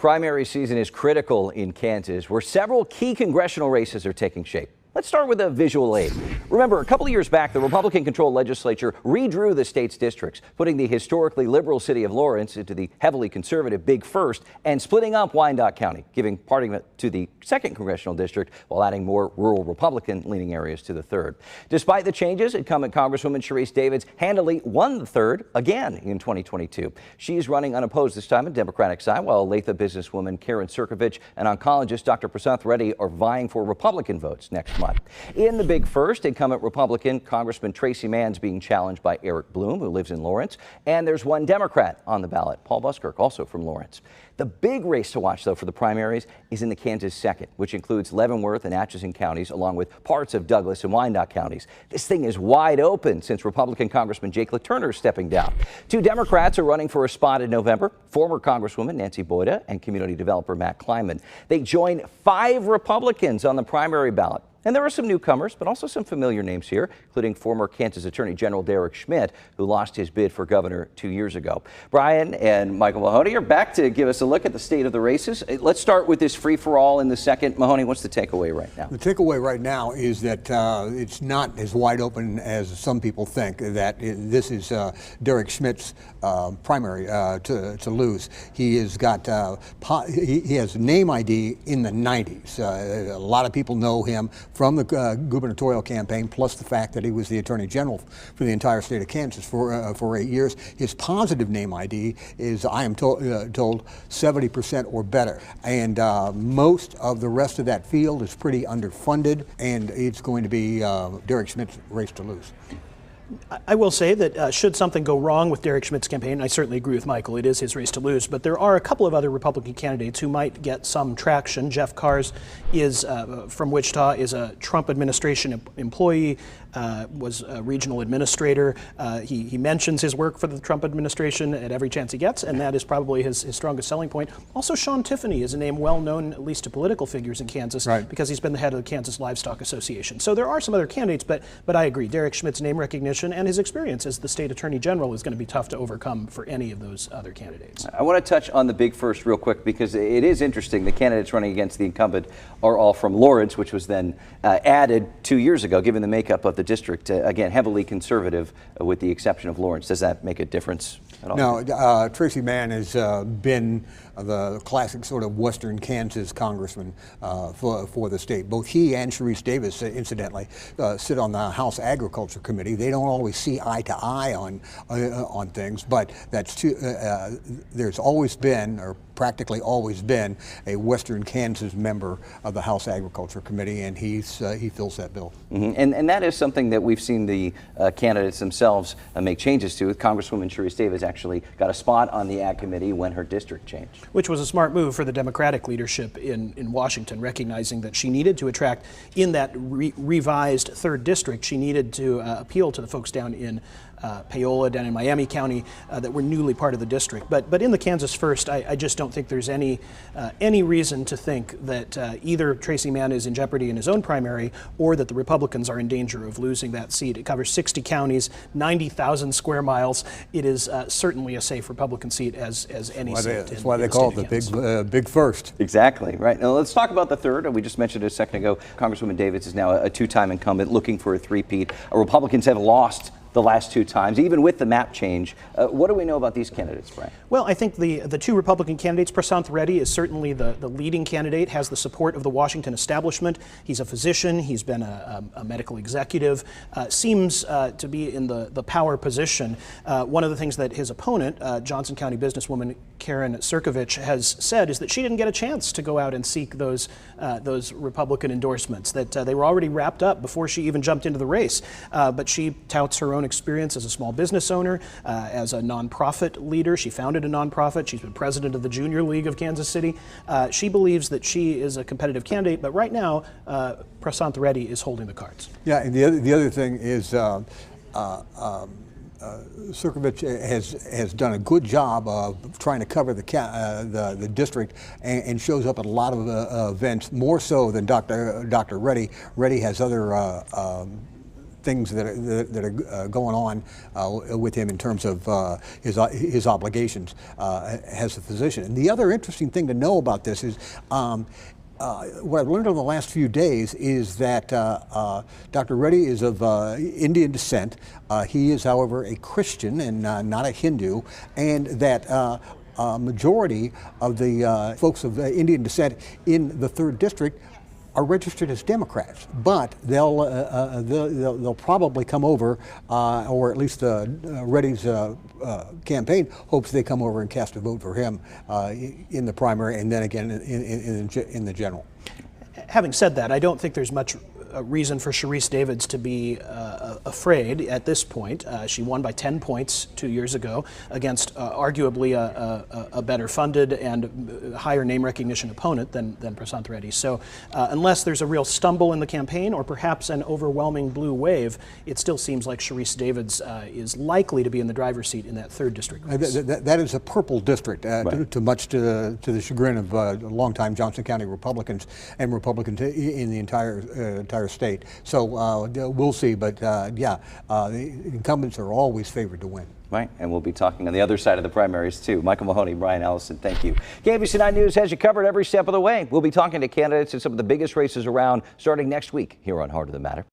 Primary season is critical in Kansas, where several key congressional races are taking shape. Let's start with a visual aid. Remember, a couple of years back, the Republican-controlled legislature redrew the state's districts, putting the historically liberal city of Lawrence into the heavily conservative Big First and splitting up Wyandotte County, giving part of it to the 2nd congressional district while adding more rural Republican-leaning areas to the 3rd. Despite the changes, incumbent Congresswoman Sharice Davids handily won the 3rd again in 2022. She's running unopposed this time on the Democratic side, while Olathe businesswoman Karen Circovich and oncologist Dr. Prasanth Reddy are vying for Republican votes next month. In the Big First, incumbent Republican Congressman Tracy Mann's being challenged by Eric Bloom, who lives in Lawrence, and there's one Democrat on the ballot, Paul Buskirk, also from Lawrence. The big race to watch, though, for the primaries is in the Kansas 2nd, which includes Leavenworth and Atchison counties, along with parts of Douglas and Wyandotte counties. This thing is wide open since Republican Congressman Jake LaTurner is stepping down. Two Democrats are running for a spot in November, former Congresswoman Nancy Boyda and community developer Matt Kleinman. They join 5 Republicans on the primary ballot. And there are some newcomers, but also some familiar names here, including former Kansas Attorney General Derek Schmidt, who lost his bid for governor 2 years ago. Brian and Michael Mahoney are back to give us a look at the state of the races. Let's start with this free-for-all in the 2nd. Mahoney, what's the takeaway right now? The takeaway right now is that it's not as wide open as some people think, that this is Derek Schmidt's primary to lose. He has got he has name ID in the 90s. A lot of people know him from the gubernatorial campaign, plus the fact that he was the Attorney General for the entire state of Kansas for 8 years. His positive name ID is, I am told, 70% or better. And most of the rest of that field is pretty underfunded, and it's going to be Derek Schmidt's race to lose. I will say that should something go wrong with Derek Schmidt's campaign, and I certainly agree with Michael, it is his race to lose, but there are a couple of other Republican candidates who might get some traction. Jeff Kars is from Wichita, is a Trump administration employee, was a regional administrator. He mentions his work for the Trump administration at every chance he gets, and that is probably his strongest selling point. Also, Sean Tiffany is a name well known, at least to political figures in Kansas, right, because he's been the head of the Kansas Livestock Association. So there are some other candidates, but I agree, Derek Schmidt's name recognition and his experience as the state attorney general is going to be tough to overcome for any of those other candidates. I want to touch on the Big First real quick because it is interesting. The candidates running against the incumbent are all from Lawrence, which was then added 2 years ago, given the makeup of the district. Again, heavily conservative with the exception of Lawrence. Does that make a difference at all? No, Tracy Mann has been the classic sort of Western Kansas congressman for the state. Both he and Sharice Davids, incidentally, sit on the House Agriculture Committee. They don't always see eye to eye on things, but that's there's always been, or practically always been, a Western Kansas member of the House Agriculture Committee, and he fills that bill. Mm-hmm. And that is something that we've seen the candidates themselves make changes to. Congresswoman Sharice Davids actually got a spot on the Ag Committee when her district changed. Which was a smart move for the Democratic leadership in Washington, recognizing that she needed to attract, in that revised 3rd district, she needed to appeal to the folks down in Paola, down in Miami County, that were newly part of the district. But in the Kansas First, I just don't think there's any reason to think that either Tracy Mann is in jeopardy in his own primary or that the Republicans are in danger of losing that seat. It covers 60 counties, 90,000 square miles. It is certainly a safe Republican seat as any seat. That's why they call it the Big First. Exactly, right. Now let's talk about the 3rd. We just mentioned it a second ago. Congresswoman Davids is now a 2-time incumbent looking for a three-peat. Republicans have lost the last 2 times, even with the map change. What do we know about these candidates, Brian? Well, I think the 2 Republican candidates, Prasanth Reddy is certainly the leading candidate, has the support of the Washington establishment. He's a physician, he's been a medical executive, seems to be in the power position. One of the things that his opponent, Johnson County businesswoman Karen Circovich, has said is that she didn't get a chance to go out and seek those Republican endorsements, that they were already wrapped up before she even jumped into the race. But she touts her own experience as a small business owner, as a nonprofit leader. She founded a nonprofit. She's been president of the Junior League of Kansas City. She believes that she is a competitive candidate, but right now, Prasanth Reddy is holding the cards. Yeah, and the other thing is Circovich has done a good job of trying to cover the district and shows up at a lot of events, more so than Dr. Reddy. Reddy has other things that are going on with him in terms of his obligations as a physician. And the other interesting thing to know about this is what I've learned over the last few days is that Dr. Reddy is of Indian descent. He is, however, a Christian and not a Hindu, and that majority of the folks of Indian descent in the 3rd District are registered as Democrats, but they'll probably come over, or at least Reddy's campaign hopes they come over and cast a vote for him in the primary, and then again in the general. Having said that, I don't think there's much reason for Sharice Davids to be afraid at this point. She won by 10 points 2 years ago against arguably a better funded and higher name recognition opponent than Prasanth Reddy. So unless there's a real stumble in the campaign or perhaps an overwhelming blue wave, it still seems like Sharice Davids is likely to be in the driver's seat in that 3rd district race. That is a purple district, right. much to the chagrin of longtime Johnson County Republicans and Republicans in the entire state. So we'll see, but the incumbents are always favored to win. Right, and we'll be talking on the other side of the primaries too. Michael Mahoney, Brian Allison, thank you. KMBC 9 News has you covered every step of the way. We'll be talking to candidates in some of the biggest races around starting next week here on Heart of the Matter.